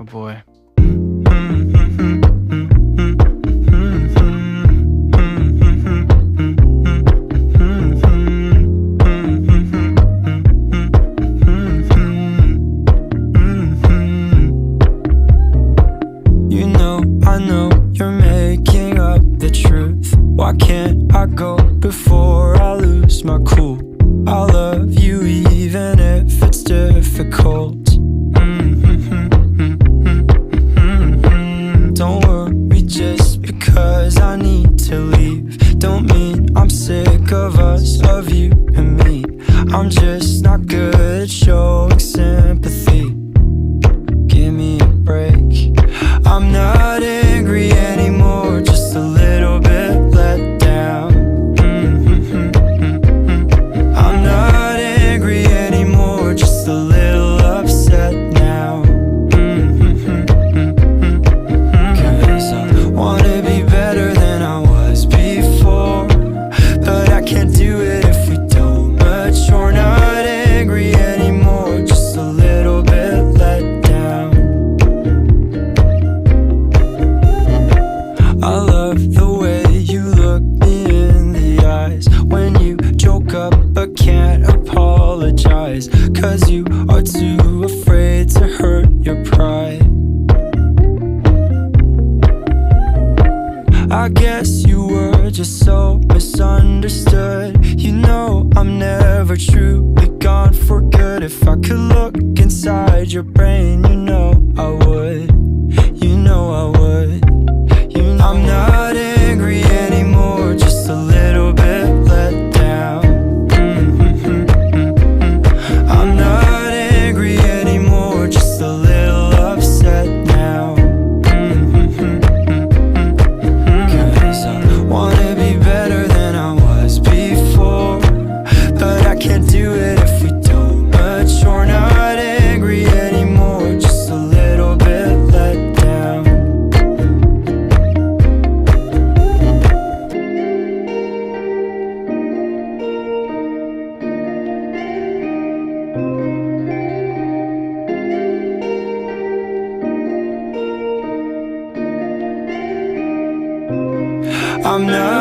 Oh boy. You know, I know you're making up the truth. Why can't I go before I lose my cool? I love you even if it's difficult. Don't worry just because I need to leave. Don't mean I'm sick of us, of you and me. I'm just not good at showing sympathy. Give me a break. I'm not angry anymore, just a little bit let down. I'm not angry anymore, just a little upset now. Cause I wanna be better than I was before, but I can't do it if we don't mature. Not angry anymore, just a little bit let down. I love the way you look me in the eyes when you joke up but can't apologize, cause you are too afraid to hurt your pride. I guess you were just so misunderstood. You know I'm never truly gone for good. If I could look inside your brain, you know I would. You know I would. I'm not angry anymore, just a little bit let down. I'm not angry anymore, just a little upset now. Cause I wanna be better than I was before, but I can't do it if we don't mature. Not angry anymore, just a little bit let down. I'm not